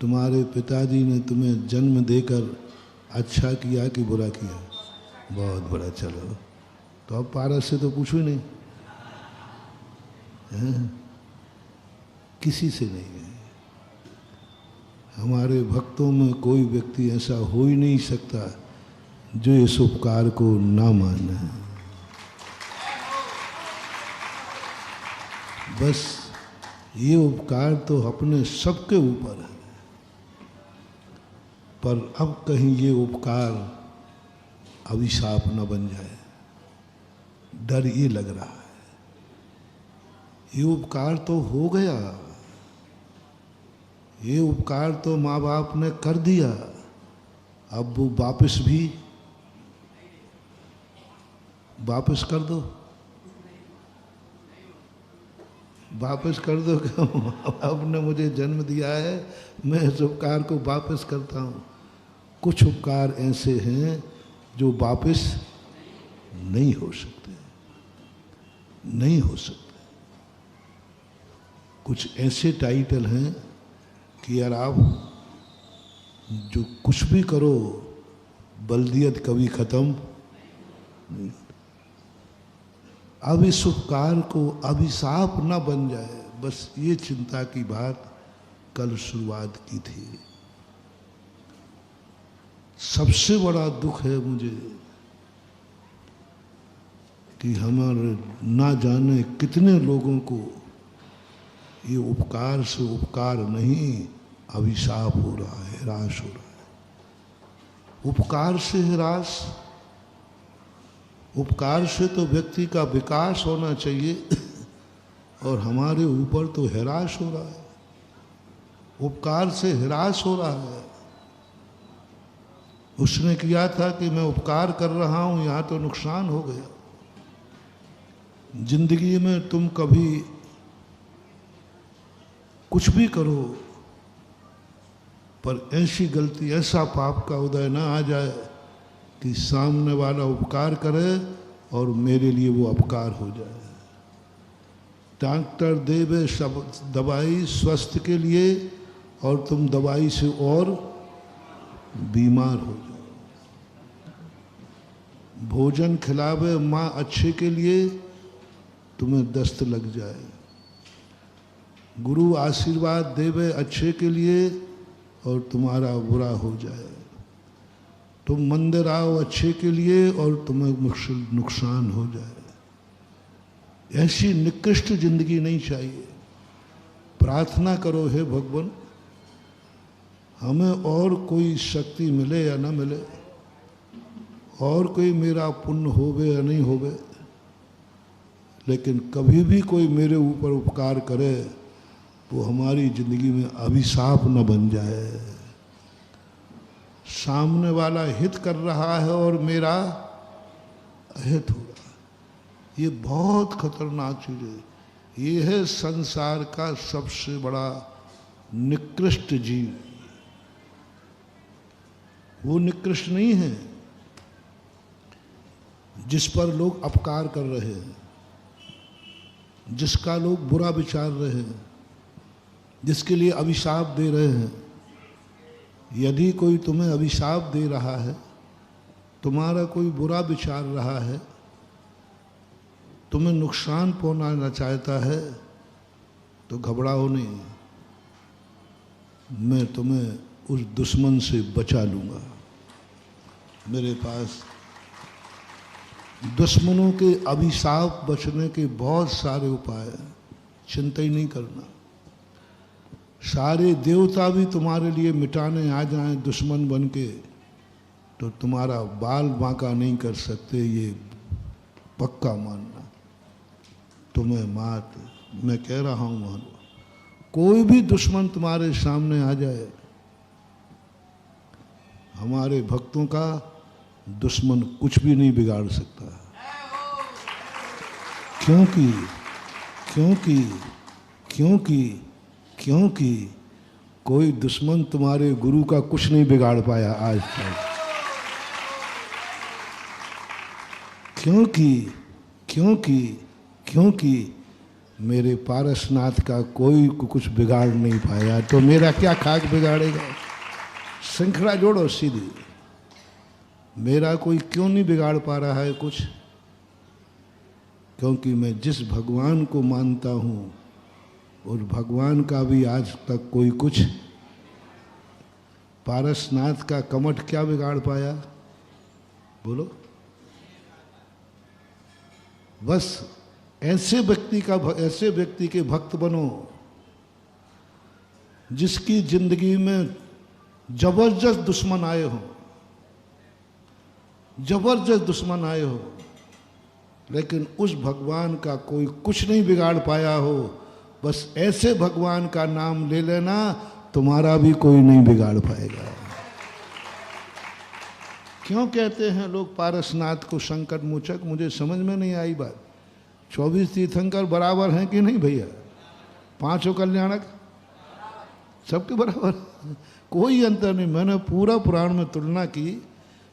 तुम्हारे पिताजी ने तुम्हें जन्म देकर अच्छा किया कि बुरा किया? बहुत बड़ा। चलो तो अब पारस से तो पूछो ही नहीं है? किसी से नहीं है। हमारे भक्तों में कोई व्यक्ति ऐसा हो ही नहीं सकता जो इस उपकार को ना माने। बस ये उपकार तो अपने सबके ऊपर है, पर अब कहीं ये उपकार अभिशाप न बन जाए, डर ये लग रहा है। ये उपकार तो हो गया, ये उपकार तो माँ बाप ने कर दिया, अब वो वापस कर दो, वापस कर दो कि माँ बाप ने मुझे जन्म दिया है, मैं इस उपकार को वापस करता हूँ। कुछ उपकार ऐसे हैं जो वापस नहीं हो सकते, नहीं हो सकते। कुछ ऐसे टाइटल हैं कि यार आप जो कुछ भी करो बल्दियत कभी खत्म नहीं। अब इस उपकार को अभिशाप न बन जाए, बस ये चिंता की बात कल शुरुआत की थी। सबसे बड़ा दुख है मुझे कि हमारे ना जाने कितने लोगों को ये उपकार से उपकार नहीं अभिशाप हो रहा है, ह्रास हो रहा है। उपकार से ह्रास, उपकार से तो व्यक्ति का विकास होना चाहिए और हमारे ऊपर तो ह्रास हो रहा है। उपकार से ह्रास हो रहा है। उसने किया था कि मैं उपकार कर रहा हूं, यहां तो नुकसान हो गया। जिंदगी में तुम कभी कुछ भी करो पर ऐसी गलती, ऐसा पाप का उदय ना आ जाए कि सामने वाला उपकार करे और मेरे लिए वो अपकार हो जाए। डॉक्टर देवे सब दवाई स्वास्थ्य के लिए और तुम दवाई से और बीमार हो जाओ। भोजन खिलावे माँ अच्छे के लिए, तुम्हें दस्त लग जाए। गुरु आशीर्वाद देवे अच्छे के लिए और तुम्हारा बुरा हो जाए। तुम मंदिर आओ अच्छे के लिए और तुम्हें नुकसान हो जाए। ऐसी निकृष्ट जिंदगी नहीं चाहिए। प्रार्थना करो, हे भगवान हमें और कोई शक्ति मिले या ना मिले, और कोई मेरा पुण्य होवे या नहीं होवे, लेकिन कभी भी कोई मेरे ऊपर उपकार करे वो हमारी जिंदगी में अभिशाप न बन जाए। सामने वाला हित कर रहा है और मेरा अहित हो रहा है, ये बहुत खतरनाक चीज है। ये है संसार का सबसे बड़ा निकृष्ट जीव। वो निकृष्ट नहीं है जिस पर लोग अपकार कर रहे हैं, जिसका लोग बुरा विचार रहे हैं, जिसके लिए अभिशाप दे रहे हैं। यदि कोई तुम्हें अभिशाप दे रहा है, तुम्हारा कोई बुरा विचार रहा है, तुम्हें नुकसान पहुंचाना चाहता है, तो घबराओ नहीं, मैं तुम्हें उस दुश्मन से बचा लूँगा। मेरे पास दुश्मनों के अभिशाप बचने के बहुत सारे उपाय हैं, चिंता ही नहीं करना। सारे देवता भी तुम्हारे लिए मिटाने आ जाएं दुश्मन बन के, तो तुम्हारा बाल बांका नहीं कर सकते, ये पक्का मानना। तुम्हें मात मैं कह रहा हूँ मानो। कोई भी दुश्मन तुम्हारे सामने आ जाए, हमारे भक्तों का दुश्मन कुछ भी नहीं बिगाड़ सकता। क्योंकि क्योंकि क्योंकि क्योंकि कोई दुश्मन तुम्हारे गुरु का कुछ नहीं बिगाड़ पाया आज तक। क्योंकि क्योंकि क्योंकि मेरे पारसनाथ का कोई कुछ बिगाड़ नहीं पाया, तो मेरा क्या खाक बिगाड़ेगा। श्रृंखला जोड़ो सीधी, मेरा कोई क्यों नहीं बिगाड़ पा रहा है कुछ, क्योंकि मैं जिस भगवान को मानता हूँ उस भगवान का भी आज तक कोई कुछ, पारसनाथ का कमठ क्या बिगाड़ पाया, बोलो। बस ऐसे व्यक्ति के भक्त बनो जिसकी जिंदगी में जबरदस्त दुश्मन आए हो, जबरदस्त दुश्मन आए हो, लेकिन उस भगवान का कोई कुछ नहीं बिगाड़ पाया हो। बस ऐसे भगवान का नाम ले लेना, तुम्हारा भी कोई नहीं बिगाड़ पाएगा। क्यों कहते हैं लोग पारसनाथ को संकट मोचक, मुझे समझ में नहीं आई बात। 24 तीर्थंकर बराबर हैं कि नहीं भैया? 5 कल्याणक सबके बराबर, कोई अंतर नहीं। मैंने पूरा पुराण में तुलना की,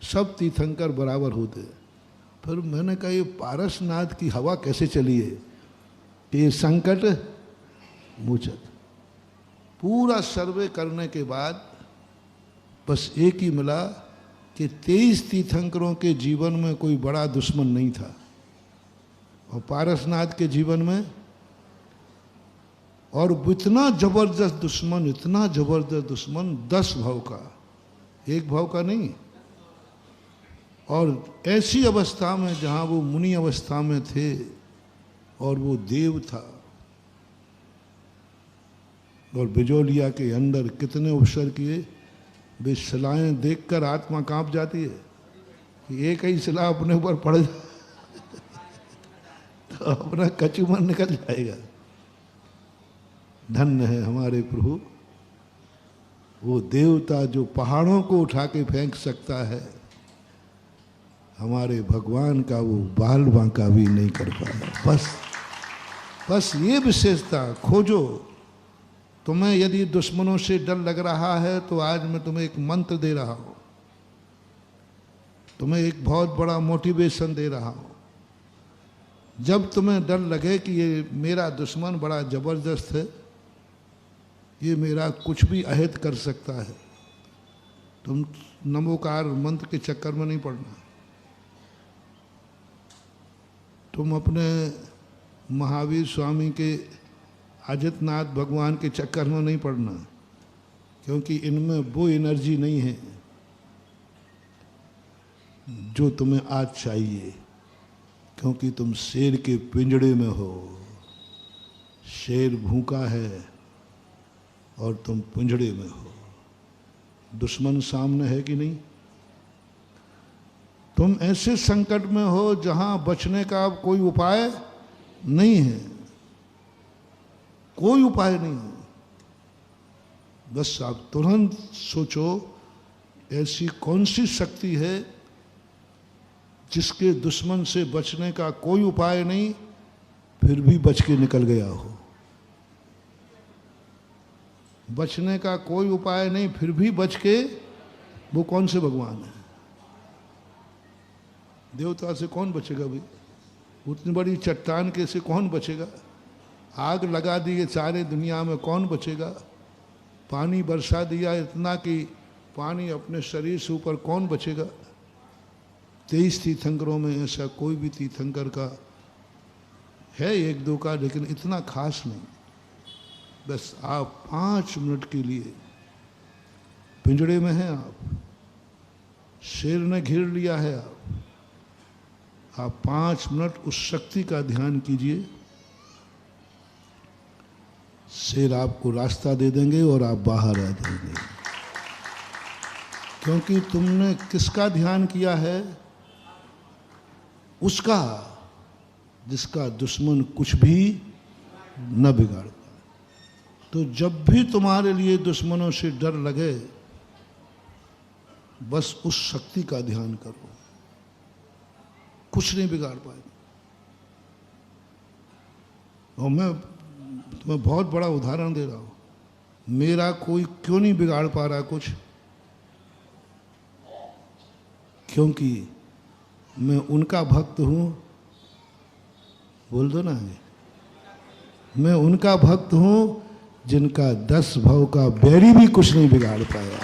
सब तीर्थंकर बराबर होते। फिर मैंने कहा ये पारसनाथ की हवा कैसे चली है कि ये संकट मोचक। पूरा सर्वे करने के बाद बस एक ही मिला कि 23 तीर्थंकरों के जीवन में कोई बड़ा दुश्मन नहीं था, और पारसनाथ के जीवन में, और इतना जबरदस्त दुश्मन, इतना जबरदस्त दुश्मन 10 भाव का, 1 भाव का नहीं। और ऐसी अवस्था में जहाँ वो मुनि अवस्था में थे और वो देव था, और बिजोलिया के अंदर कितने उपसर किए, वे शिलाएं देखकर आत्मा कांप जाती है कि एक ही शिला अपने ऊपर पड़ जाए तो अपना कचूमर निकल जाएगा। धन्य है हमारे प्रभु, वो देवता जो पहाड़ों को उठा के फेंक सकता है, हमारे भगवान का वो बाल बांका भी नहीं कर पाया। बस ये विशेषता खोजो। तुम्हें यदि दुश्मनों से डर लग रहा है तो आज मैं तुम्हें एक मंत्र दे रहा हूं, तुम्हें एक बहुत बड़ा मोटिवेशन दे रहा हूं। जब तुम्हें डर लगे कि ये मेरा दुश्मन बड़ा जबरदस्त है, ये मेरा कुछ भी अहित कर सकता है, तुम नमोकार मंत्र के चक्कर में नहीं पड़ना। तुम अपने महावीर स्वामी के, अजितनाथ भगवान के चक्कर में नहीं पड़ना, क्योंकि इनमें वो एनर्जी नहीं है जो तुम्हें आज चाहिए, क्योंकि तुम शेर के पिंजड़े में हो। शेर भूखा है और तुम पिंजड़े में हो, दुश्मन सामने है कि नहीं। तुम ऐसे संकट में हो जहां बचने का अब कोई उपाय नहीं है, कोई उपाय नहीं है। बस आप तुरंत सोचो ऐसी कौन सी शक्ति है जिसके दुश्मन से बचने का कोई उपाय नहीं, फिर भी बच के निकल गया हो। बचने का कोई उपाय नहीं, फिर भी बच के, वो कौन से भगवान है? देवता से कौन बचेगा भाई? उतनी बड़ी चट्टान के से कौन बचेगा? आग लगा दी है सारे दुनिया में, कौन बचेगा? पानी बरसा दिया इतना कि पानी अपने शरीर से ऊपर, कौन बचेगा? 23 तीर्थंकरों में ऐसा कोई भी तीर्थंकर का है 1-2 का, लेकिन इतना खास नहीं। बस आप 5 मिनट के लिए पिंजड़े में हैं, आप शेर ने घेर लिया है, आप 5 मिनट उस शक्ति का ध्यान कीजिए। शेर आपको रास्ता दे देंगे और आप बाहर आ जाएंगे, क्योंकि तुमने किसका ध्यान किया है? उसका जिसका दुश्मन कुछ भी न बिगाड़ पाए। तो जब भी तुम्हारे लिए दुश्मनों से डर लगे, बस उस शक्ति का ध्यान करो, कुछ नहीं बिगाड़ पाए। और मैं तुम्हें बहुत बड़ा उदाहरण दे रहा हूं। मेरा कोई क्यों नहीं बिगाड़ पा रहा कुछ? क्योंकि मैं उनका भक्त हूं। बोल दो ना, मैं उनका भक्त हूँ जिनका 10 भव का बैरी भी कुछ नहीं बिगाड़ पाया।